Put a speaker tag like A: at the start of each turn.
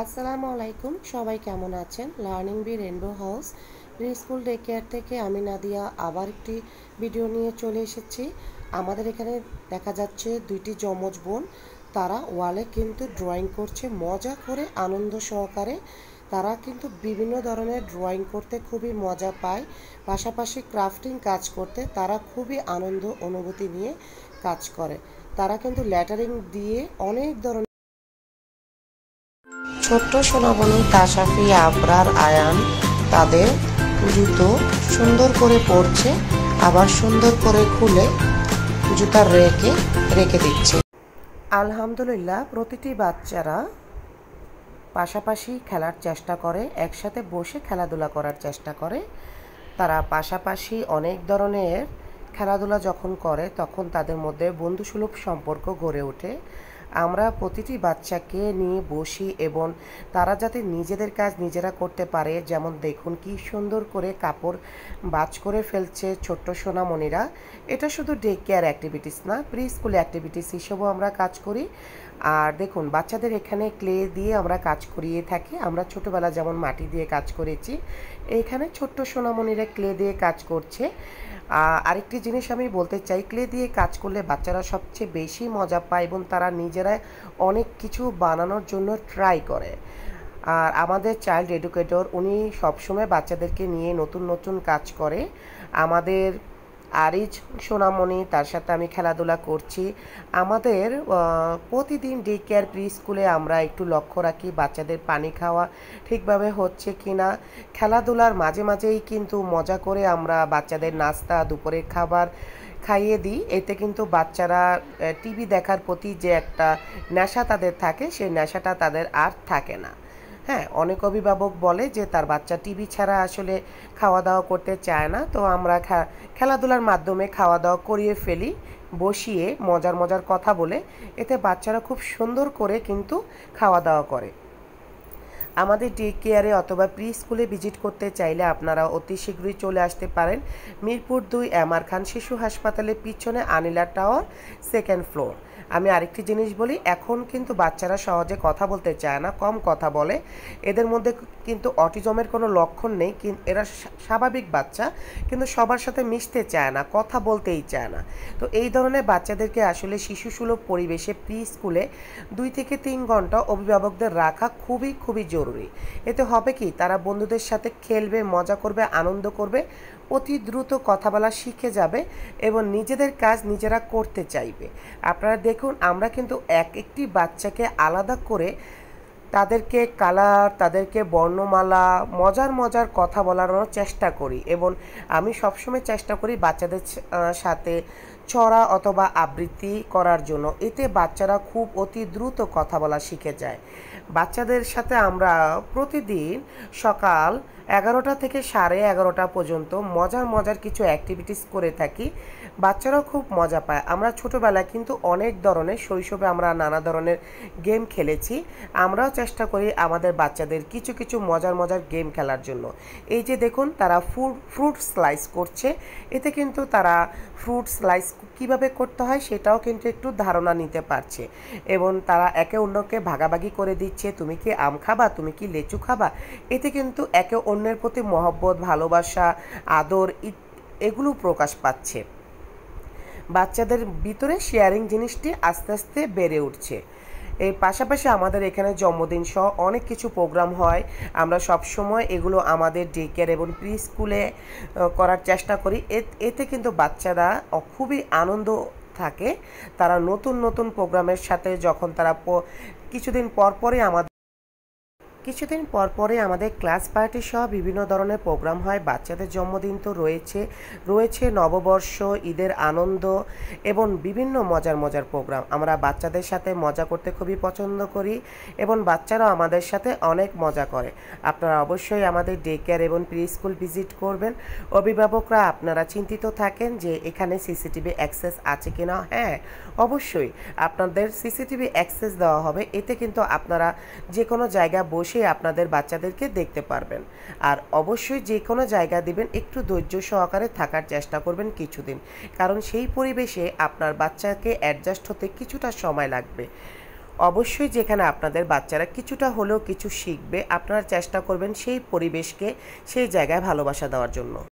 A: আসসালামু আলাইকুম, সবাই কেমন আছেন? Learning bee rainbow house pre school day care থেকে আমি নাদিয়া আবার একটি ভিডিও নিয়ে চলে এসেছি। আমাদের এখানে দেখা যাচ্ছে দুইটি যমজ বোন, তারা ওয়ালে কিন্তু ড্রয়িং করছে মজা করে, আনন্দ সহকারে। তারা কিন্তু বিভিন্ন ধরনের ড্রয়িং করতে খুবই মজা পায়, পাশাপাশি ক্রাফটিং কাজ করতে তারা খুবই আনন্দ অনুভূতি নিয়ে কাজ করে। তারা কিন্তু লেটারিং দিয়ে অনেক ধরনের ছোট্ট সোনামণি তাসাফি, আবরার, আয়ান তাদের জুতো সুন্দর করে পরছে, আবার সুন্দর করে খুলে জুতার রেকে রেখে দিচ্ছে। আলহামদুলিল্লাহ, প্রতিটি বাচ্চারা পাশাপাশি খেলার চেষ্টা করে, একসাথে বসে খেলাধুলা করার চেষ্টা করে। তারা পাশাপাশি অনেক ধরনের খেলাধুলা যখন করে তখন তাদের মধ্যে বন্ধুসুলভ সম্পর্ক গড়ে ওঠে। আমরা প্রতিটি বাচ্চাকে নিয়ে বসি এবং তারা যাতে নিজেদের কাজ নিজেরা করতে পারে, যেমন দেখুন কি সুন্দর করে কাপড় বাজ করে ফেলছে ছোট্ট সোনামণিরা। এটা শুধু ডে কেয়ার অ্যাক্টিভিটিস না, প্রি স্কুল অ্যাক্টিভিটিস হিসেবেও আমরা কাজ করি। আর দেখুন বাচ্চাদের এখানে ক্লে দিয়ে আমরা কাজ করিয়ে থাকি। আমরা ছোটোবেলা যেমন মাটি দিয়ে কাজ করেছি, এইখানে ছোট্ট সোনামণিরা ক্লে দিয়ে কাজ করছে। আরেকটি জিনিস আমি বলতে চাই, ক্লে দিয়ে কাজ করলে বাচ্চারা সবচেয়ে বেশি মজা পায় এবং তারা নিজেরাই অনেক কিছু বানানোর জন্য ট্রাই করে। আর আমাদের চাইল্ড এডুকেটর উনি সবসময় বাচ্চাদেরকে নিয়ে নতুন নতুন কাজ করে। আমাদের আরিজ সোনামণি, তার সাথে আমি খেলাধুলা করছি। আমাদের প্রতিদিন ডে কেয়ার প্রি স্কুলে আমরা একটু লক্ষ্য রাখি বাচ্চাদের পানি খাওয়া ঠিকভাবে হচ্ছে কি না। খেলাধুলার মাঝে মাঝেই কিন্তু মজা করে আমরা বাচ্চাদের নাস্তা, দুপুরের খাবার খাইয়ে দিই। এতে কিন্তু বাচ্চারা টিভি দেখার প্রতি যে একটা নেশা তাদের থাকে, সেই নেশাটা তাদের আর থাকে না। হ্যাঁ, অনেক অভিভাবক বলে যে তার বাচ্চা টিভি ছাড়া আসলে খাওয়া দাওয়া করতে চায় না, তো আমরা খেলাধুলার মাধ্যমে খাওয়া দাওয়া করিয়ে ফেলি, বসিয়ে মজার মজার কথা বলে। এতে বাচ্চারা খুব সুন্দর করে কিন্তু খাওয়া দাওয়া করে। আমাদের ডে কেয়ারে অথবা প্রি স্কুলে ভিজিট করতে চাইলে আপনারা অতি শীঘ্রই চলে আসতে পারেন মিরপুর 2 এমআর খান শিশু হাসপাতালের পিছনে আনিলা টাওয়ার, 2nd ফ্লোর। আমি আরেকটি জিনিস বলি, এখন কিন্তু বাচ্চারা সহজে কথা বলতে চায় না, কম কথা বলে। এদের মধ্যে কিন্তু অটিজমের কোনো লক্ষণ নেই, এরা স্বাভাবিক বাচ্চা, কিন্তু সবার সাথে মিশতে চায় না, কথা বলতেই চায় না। তো এই ধরনের বাচ্চাদেরকে আসলে শিশুসুলভ পরিবেশে প্রি স্কুলে 2 থেকে 3 ঘন্টা অভিভাবকদের রাখা খুবই খুবই জরুরি। এতে হবে কি, তারা বন্ধুদের সাথে খেলবে, মজা করবে, আনন্দ করবে, অতি দ্রুত কথা বলা শিখে যাবে এবং নিজেদের কাজ নিজেরা করতে চাইবে। আপনারা দেখুন, আমরা কিন্তু একটি বাচ্চাকে আলাদা করে তাদেরকে কালার, তাদেরকে বর্ণমালা, মজার মজার কথা বলানোর চেষ্টা করি এবং আমি সবসময় চেষ্টা করি বাচ্চাদের সাথে ছড়া অথবা আবৃত্তি করার জন্য। এতে বাচ্চারা খুব অতি দ্রুত কথা বলা শিখে যায়। বাচ্চাদের সাথে আমরা প্রতিদিন সকাল 11টা থেকে 11:30 পর্যন্ত মজার মজার কিছু অ্যাক্টিভিটিস করে থাকি। বাচ্চারাও খুব মজা পায়। আমরা ছোটোবেলায় কিন্তু অনেক ধরনের, শৈশবে আমরা নানা ধরনের গেম খেলেছি। আমরাও চেষ্টা করি আমাদের বাচ্চাদের কিছু কিছু মজার মজার গেম খেলার জন্য। এই যে দেখুন, তারা ফ্রুট স্লাইস করছে। এতে কিন্তু তারা ফ্রুট স্লাইস কীভাবে করতে হয় সেটাও কিন্তু একটু ধারণা নিতে পারছে এবং তারা একে অন্যকে ভাগাভাগি করে দিচ্ছে, তুমি কি আম খাবা, তুমি কি লেচু খাবা। এতে কিন্তু একে অন্যের প্রতি মহব্বত, ভালোবাসা, আদর এগুলো প্রকাশ পাচ্ছে। বাচ্চাদের ভিতরে শেয়ারিং জিনিসটি আস্তে আস্তে বেড়ে উঠছে। এর পাশাপাশি আমাদের এখানে জন্মদিন সহ অনেক কিছু প্রোগ্রাম হয়। আমরা সব সময় এগুলো আমাদের ডে কেয়ার এবং প্রি স্কুলে করার চেষ্টা করি। এতে কিন্তু বাচ্চারা খুবই আনন্দ থাকে। তারা নতুন নতুন প্রোগ্রামের সাথে যখন তারা কিছুদিন পরপরই আমাদের ক্লাস পার্টি সহ বিভিন্ন ধরনের প্রোগ্রাম হয়। বাচ্চাদের জন্মদিন তো রয়েছে নববর্ষ, ঈদের আনন্দ এবং বিভিন্ন মজার মজার প্রোগ্রাম। আমরা বাচ্চাদের সাথে মজা করতে খুবই পছন্দ করি এবং বাচ্চারাও আমাদের সাথে অনেক মজা করে। আপনারা অবশ্যই আমাদের ডে কেয়ার এবং প্রি স্কুল ভিজিট করবেন। অভিভাবকরা আপনারা চিন্তিত থাকেন যে এখানে সিসিটিভি অ্যাক্সেস আছে কিনা। হ্যাঁ, অবশ্যই আপনাদের সিসিটিভি অ্যাক্সেস দেওয়া হবে। এতে কিন্তু আপনারা যে কোনো জায়গায় বসে আপনাদের বাচ্চাদেরকে দেখতে পারবেন। আর অবশ্যই যে কোনো জায়গা দিবেন, একটু ধৈর্য সহকারে থাকার চেষ্টা করবেন কিছুদিন, কারণ সেই পরিবেশে আপনার বাচ্চাকে অ্যাডজাস্ট হতে কিছুটা সময় লাগবে। অবশ্যই যেখানে আপনাদের বাচ্চারা কিছুটা হলেও কিছু শিখবে, আপনারা চেষ্টা করবেন সেই পরিবেশকে সেই জায়গায় ভালোবাসা দেওয়ার জন্য।